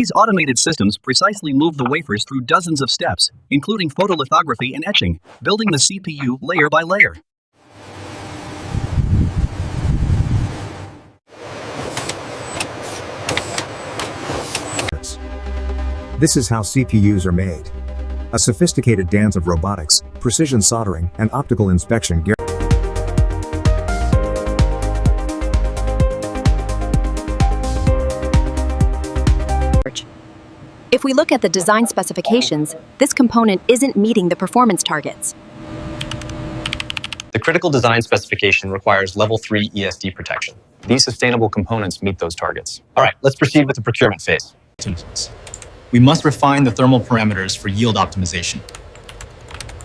These automated systems precisely move the wafers through dozens of steps, including photolithography and etching, building the CPU layer by layer. This is how CPUs are made. A sophisticated dance of robotics, precision soldering, and optical inspection. If we look at the design specifications, this component isn't meeting the performance targets. The critical design specification requires level 3 ESD protection. These sustainable components meet those targets. All right, let's proceed with the procurement phase. We must refine the thermal parameters for yield optimization.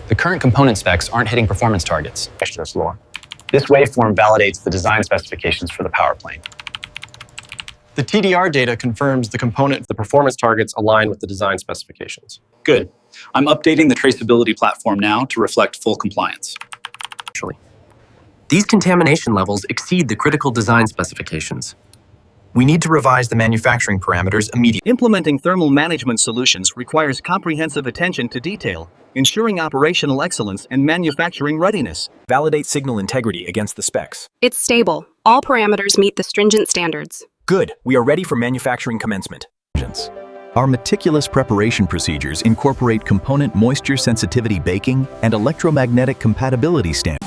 The current component specs aren't hitting performance targets. This waveform validates the design specifications for the power plane. The TDR data confirms the performance targets align with the design specifications. Good. I'm updating the traceability platform now to reflect full compliance. These contamination levels exceed the critical design specifications. We need to revise the manufacturing parameters immediately. Implementing thermal management solutions requires comprehensive attention to detail, ensuring operational excellence and manufacturing readiness. Validate signal integrity against the specs. It's stable. All parameters meet the stringent standards. Good. We are ready for manufacturing commencement. Our meticulous preparation procedures incorporate component moisture sensitivity baking and electromagnetic compatibility standards.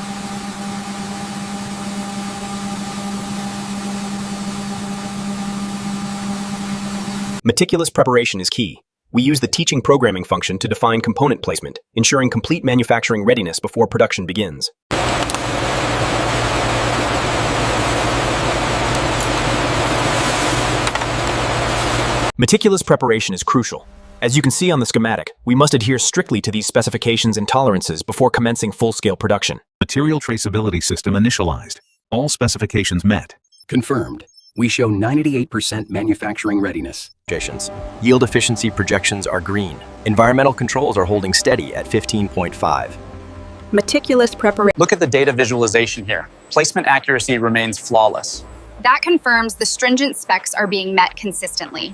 Meticulous preparation is key. We use the teaching programming function to define component placement, ensuring complete manufacturing readiness before production begins. Meticulous preparation is crucial. As you can see on the schematic, we must adhere strictly to these specifications and tolerances before commencing full-scale production. Material traceability system initialized. All specifications met. Confirmed. We show 98% manufacturing readiness. Yield efficiency projections are green. Environmental controls are holding steady at 15.5. Meticulous preparation. Look at the data visualization here. Placement accuracy remains flawless. That confirms the stringent specs are being met consistently.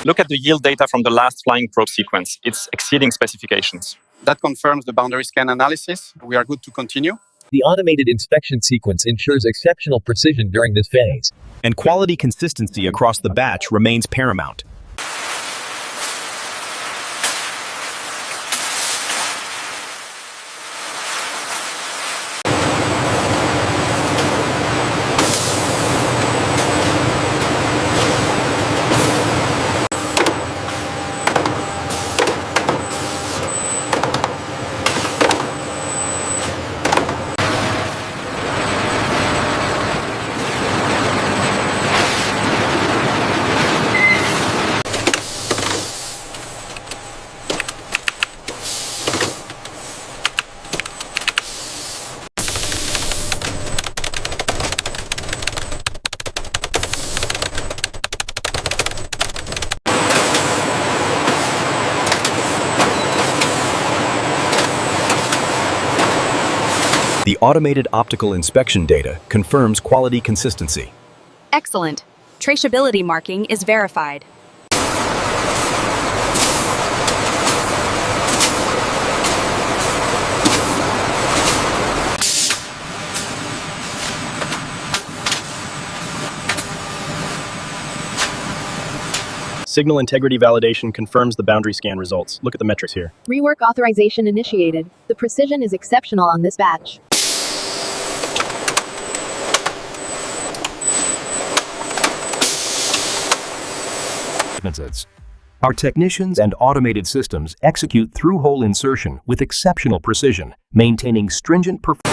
Look at the yield data from the last flying probe sequence. It's exceeding specifications. That confirms the boundary scan analysis. We are good to continue. The automated inspection sequence ensures exceptional precision during this phase. And quality consistency across the batch remains paramount. The automated optical inspection data confirms quality consistency. Excellent. Traceability marking is verified. Signal integrity validation confirms the boundary scan results. Look at the metrics here. Rework authorization initiated. The precision is exceptional on this batch. maintenance. Our technicians and automated systems execute through-hole insertion with exceptional precision, maintaining stringent performance.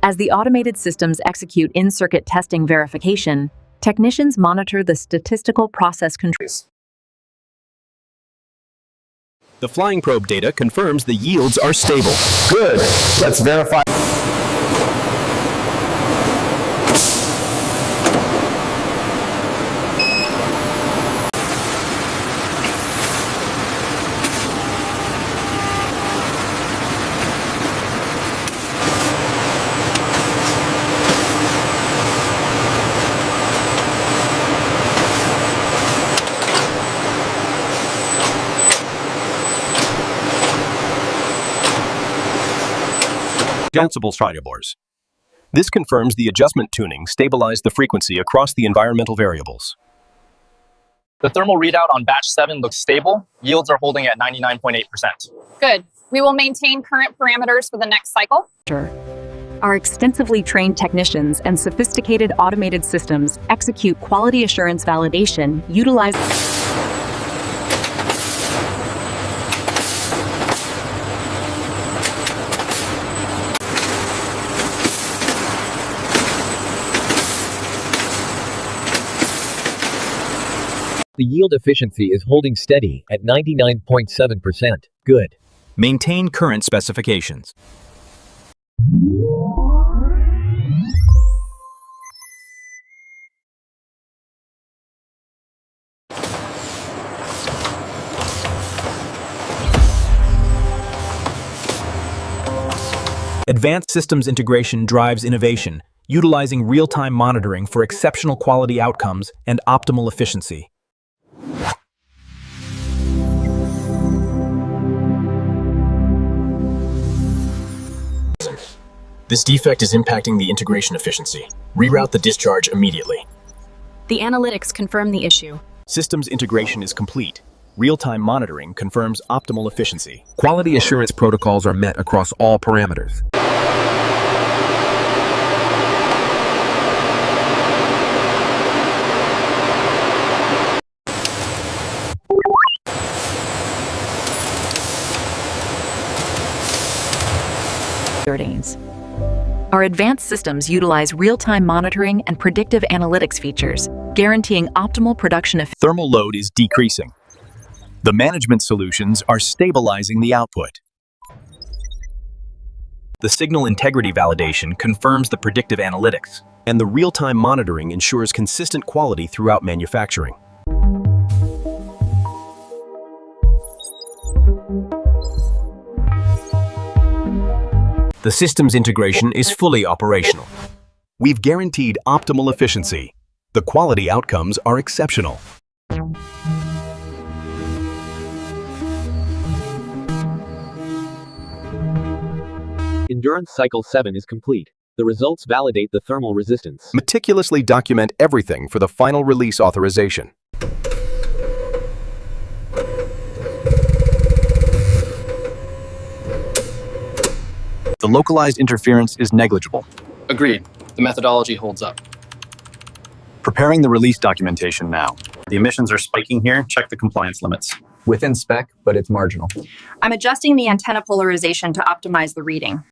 As the automated systems execute in-circuit testing verification, technicians monitor the statistical process controls. The flying probe data confirms the yields are stable. Good. Let's verify. Danceable stridobores. This confirms the adjustment tuning stabilized the frequency across the environmental variables. The thermal readout on batch 7 looks stable. Yields are holding at 99.8%. Good. We will maintain current parameters for the next cycle. Our extensively trained technicians and sophisticated automated systems execute quality assurance validation utilizing The yield efficiency is holding steady at 99.7%. Good. Maintain current specifications. Advanced systems integration drives innovation, utilizing real-time monitoring for exceptional quality outcomes and optimal efficiency. This defect is impacting the integration efficiency. Reroute the discharge immediately. The analytics confirm the issue. Systems integration is complete. Real-time monitoring confirms optimal efficiency. Quality assurance protocols are met across all parameters. Our advanced systems utilize real-time monitoring and predictive analytics features, guaranteeing optimal production efficiency. Thermal load is decreasing. The management solutions are stabilizing the output. The signal integrity validation confirms the predictive analytics, and the real-time monitoring ensures consistent quality throughout manufacturing. The systems integration is fully operational. We've guaranteed optimal efficiency. The quality outcomes are exceptional. Endurance cycle 7 is complete. The results validate the thermal resistance. Meticulously document everything for the final release authorization. The localized interference is negligible. Agreed. The methodology holds up. Preparing the release documentation now. The emissions are spiking here. Check the compliance limits. Within spec, but it's marginal. I'm adjusting the antenna polarization to optimize the reading.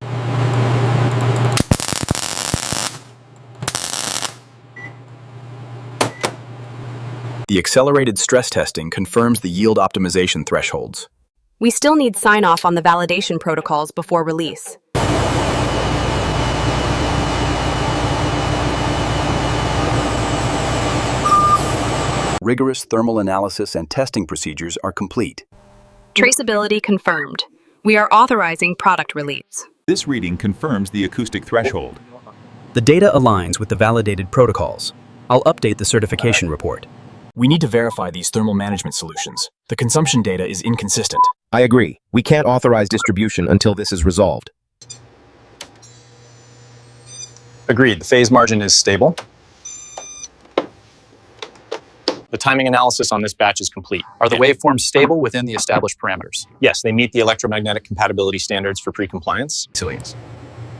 The accelerated stress testing confirms the yield optimization thresholds. We still need sign-off on the validation protocols before release. Rigorous thermal analysis and testing procedures are complete. Traceability confirmed. We are authorizing product release. This reading confirms the acoustic threshold. The data aligns with the validated protocols. I'll update the certification report. We need to verify these thermal management solutions. The consumption data is inconsistent. I agree. We can't authorize distribution until this is resolved. Agreed. The phase margin is stable. The timing analysis on this batch is complete. Are the waveforms stable within the established parameters? Yes, they meet the electromagnetic compatibility standards for pre-compliance.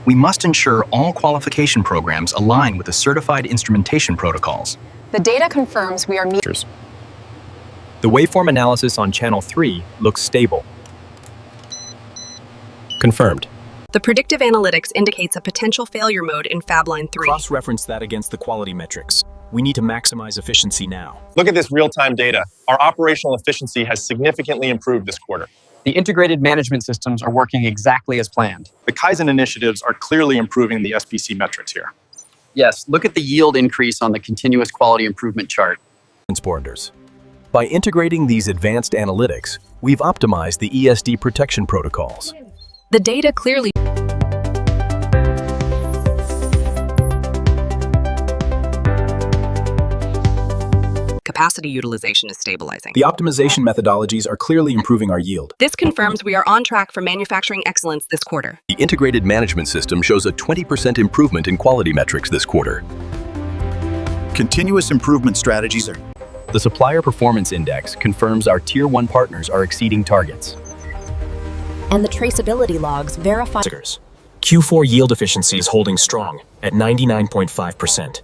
We must ensure all qualification programs align with the certified instrumentation protocols. The data confirms we are meeting. The waveform analysis on channel 3 looks stable. Confirmed. The predictive analytics indicates a potential failure mode in Fab Line 3. Cross-reference that against the quality metrics. We need to maximize efficiency now. Look at this real-time data. Our operational efficiency has significantly improved this quarter. The integrated management systems are working exactly as planned. The Kaizen initiatives are clearly improving the SPC metrics here. Yes, look at the yield increase on the continuous quality improvement chart. Transponders. By integrating these advanced analytics, we've optimized the ESD protection protocols. The data clearly capacity utilization is stabilizing. The optimization methodologies are clearly improving our yield. This confirms we are on track for manufacturing excellence this quarter. The integrated management system shows a 20% improvement in quality metrics this quarter. Continuous improvement strategies are... The Supplier Performance Index confirms our Tier 1 partners are exceeding targets. And the traceability logs verify. Q4 yield efficiency is holding strong at 99.5%.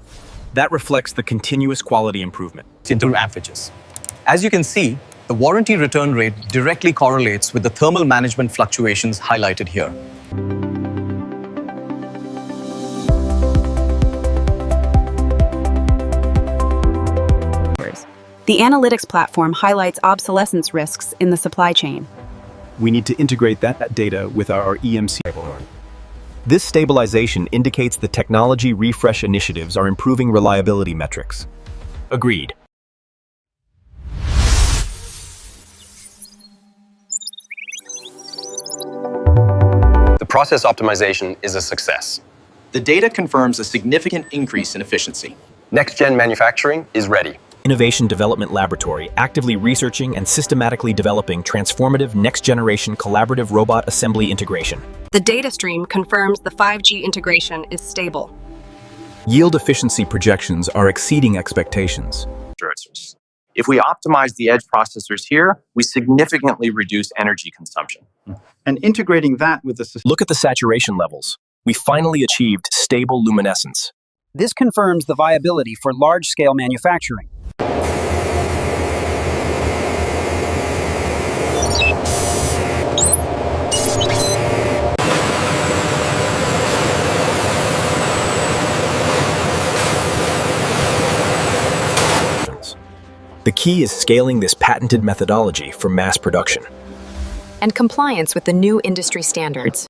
That reflects the continuous quality improvement. Advantages. As you can see, the warranty return rate directly correlates with the thermal management fluctuations highlighted here. The analytics platform highlights obsolescence risks in the supply chain. We need to integrate that data with our EMC. This stabilization indicates the technology refresh initiatives are improving reliability metrics. Agreed. The process optimization is a success. The data confirms a significant increase in efficiency. Next-gen manufacturing is ready. Innovation Development Laboratory actively researching and systematically developing transformative next-generation collaborative robot assembly integration. The data stream confirms the 5G integration is stable. Yield efficiency projections are exceeding expectations. If we optimize the edge processors here, we significantly reduce energy consumption. And integrating that with the system. Look at the saturation levels. We finally achieved stable luminescence. This confirms the viability for large-scale manufacturing. The key is scaling this patented methodology for mass production. And compliance with the new industry standards.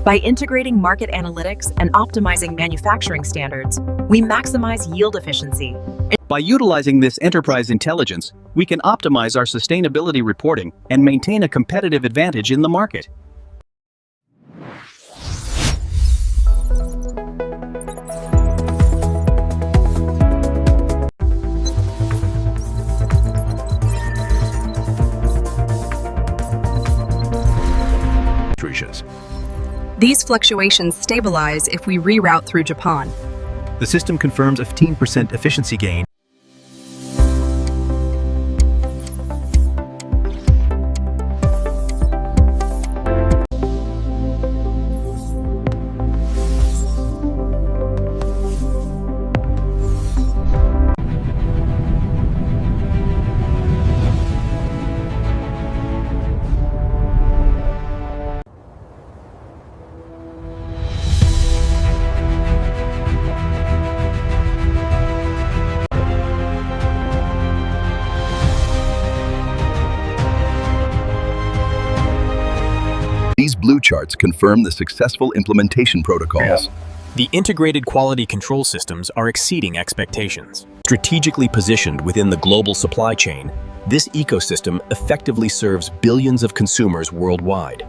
By integrating market analytics and optimizing manufacturing standards, we maximize yield efficiency. By utilizing this enterprise intelligence, we can optimize our sustainability reporting and maintain a competitive advantage in the market. These fluctuations stabilize if we reroute through Japan. The system confirms a 15% efficiency gain. These blue charts confirm the successful implementation protocols. The integrated quality control systems are exceeding expectations. Strategically positioned within the global supply chain, this ecosystem effectively serves billions of consumers worldwide.